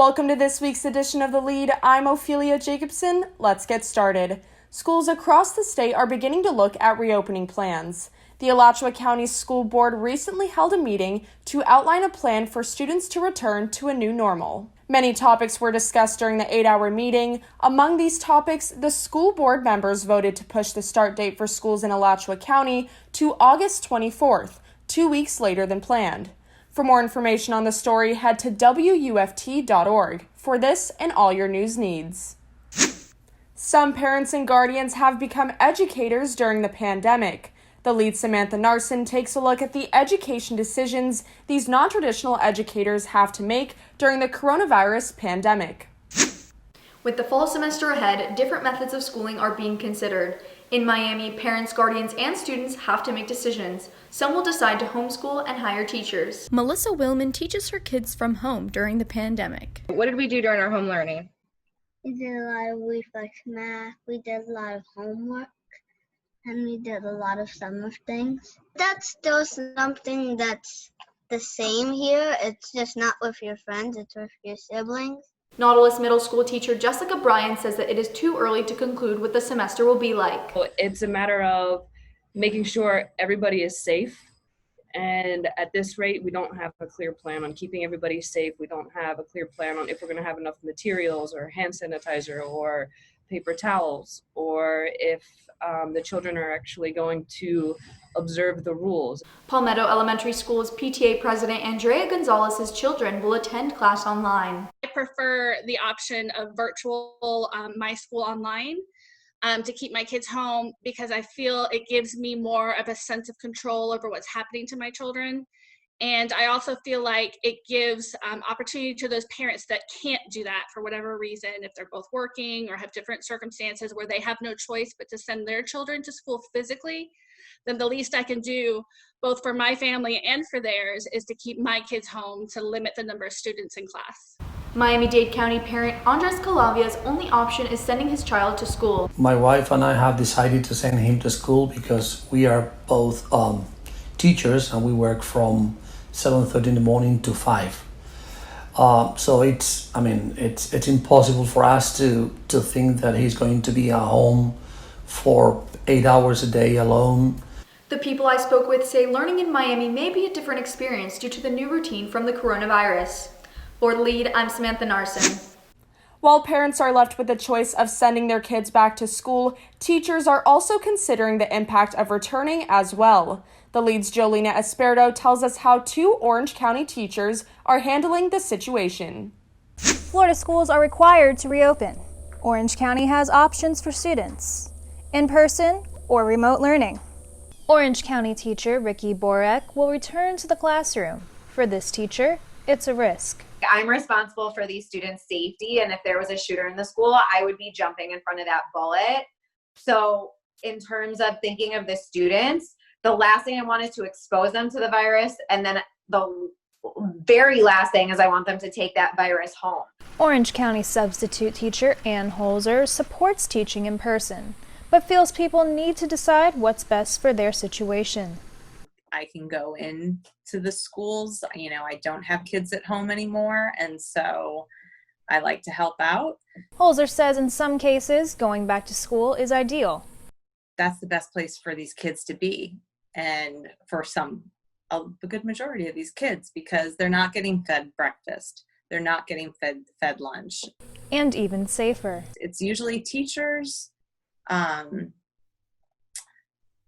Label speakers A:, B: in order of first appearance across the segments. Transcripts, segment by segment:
A: Welcome to this week's edition of The Lead. I'm Ophelia Jacobson. Let's get started. Schools across the state are beginning to look at reopening plans. The Alachua County School Board recently held a meeting to outline a plan for students to return to a new normal. Many topics were discussed during the 8-hour meeting. Among these topics, the school board members voted to push the start date for schools in Alachua County to August 24th, 2 weeks later than planned. For more information on the story, head to wuft.org for this and all your news needs. Some parents and guardians have become educators during the pandemic. The Lead Samantha Narson takes a look at the education decisions these non-traditional educators have to make during the coronavirus pandemic.
B: With the fall semester ahead, different methods of schooling are being considered. In Miami, parents, guardians, and students have to make decisions. Some will decide to homeschool and hire teachers.
C: Melissa Willman teaches her kids from home during the pandemic.
D: What did we do during our home learning?
E: We did a lot of reflex math, we did a lot of homework, and we did a lot of summer things. That's still something that's the same here. It's just not with your friends, it's with your siblings.
B: Nautilus Middle School teacher Jessica Bryan says that it is too early to conclude what the semester will be like.
F: It's a matter of making sure everybody is safe. And at this rate, we don't have a clear plan on keeping everybody safe. We don't have a clear plan on if we're going to have enough materials or hand sanitizer or paper towels, or if the children are actually going to observe the rules.
B: Palmetto Elementary School's PTA president Andrea Gonzalez's children will attend class online.
G: I prefer the option of virtual My School Online to keep my kids home because I feel it gives me more of a sense of control over what's happening to my children. And I also feel like it gives opportunity to those parents that can't do that for whatever reason, if they're both working or have different circumstances where they have no choice but to send their children to school physically. Then the least I can do, both for my family and for theirs, is to keep my kids home to limit the number of students in class.
B: Miami-Dade County parent Andres Calavia's only option is sending his child to school.
H: My wife and I have decided to send him to school because we are both teachers and we work from 7:30 in the morning to 5. So it's impossible for us to think that he's going to be at home for 8 hours a day alone.
B: The people I spoke with say learning in Miami may be a different experience due to the new routine from the coronavirus. For The Lead, I'm Samantha Narson.
A: While parents are left with the choice of sending their kids back to school, teachers are also considering the impact of returning as well. The Lead's Jolina Esperto tells us how 2 Orange County teachers are handling the situation.
I: Florida schools are required to reopen. Orange County has options for students: in-person or remote learning. Orange County teacher Ricky Borek will return to the classroom. For this teacher, it's a risk.
J: I'm responsible for these students' safety, and if there was a shooter in the school, I would be jumping in front of that bullet. So in terms of thinking of the students, the last thing I want is to expose them to the virus, and then the very last thing is I want them to take that virus home.
I: Orange County substitute teacher Ann Holzer supports teaching in person, but feels people need to decide what's best for their situation.
K: I can go into the schools. I don't have kids at home anymore, and so I like to help out.
I: Holzer says in some cases, going back to school is ideal.
K: That's the best place for these kids to be, and for a good majority of these kids, because they're not getting fed breakfast. They're not getting fed lunch.
I: And even safer.
K: It's usually teachers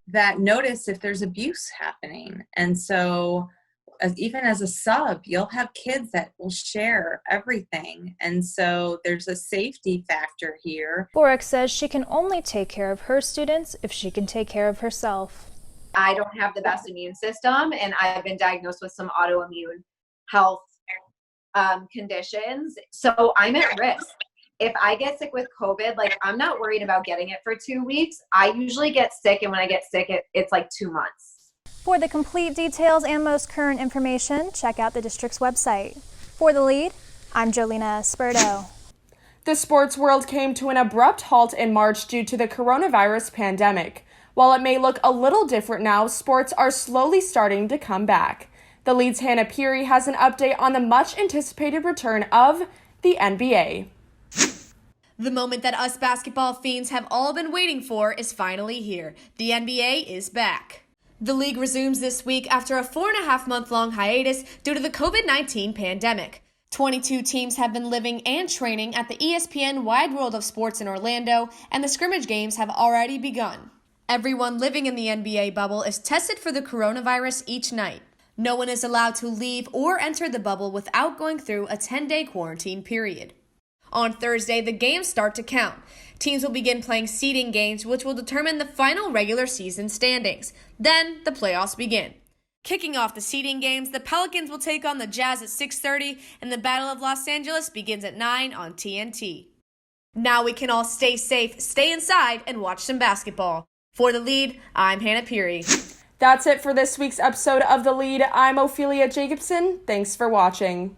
K: that notice if there's abuse happening. And so even as a sub, you'll have kids that will share everything. And so there's a safety factor here.
I: Borek says she can only take care of her students if she can take care of herself.
J: I don't have the best immune system, and I've been diagnosed with some autoimmune health conditions. So I'm at risk. If I get sick with COVID, I'm not worried about getting it for 2 weeks. I usually get sick, and when I get sick, it's like 2 months.
I: For the complete details and most current information, check out the district's website. For The Lead, I'm Jolina Esperto.
A: The sports world came to an abrupt halt in March due to the coronavirus pandemic. While it may look a little different now, sports are slowly starting to come back. The Lead's Hannah Peary has an update on the much-anticipated return of the NBA.
L: The moment that us basketball fiends have all been waiting for is finally here. The NBA is back. The league resumes this week after a 4.5-month-long hiatus due to the COVID-19 pandemic. 22 teams have been living and training at the ESPN Wide World of Sports in Orlando, and the scrimmage games have already begun. Everyone living in the NBA bubble is tested for the coronavirus each night. No one is allowed to leave or enter the bubble without going through a 10-day quarantine period. On Thursday, the games start to count. Teams will begin playing seeding games, which will determine the final regular season standings. Then, the playoffs begin. Kicking off the seeding games, the Pelicans will take on the Jazz at 6:30, and the Battle of Los Angeles begins at 9 on TNT. Now we can all stay safe, stay inside, and watch some basketball. For The Lead, I'm Hannah Peary.
A: That's it for this week's episode of The Lead. I'm Ophelia Jacobson. Thanks for watching.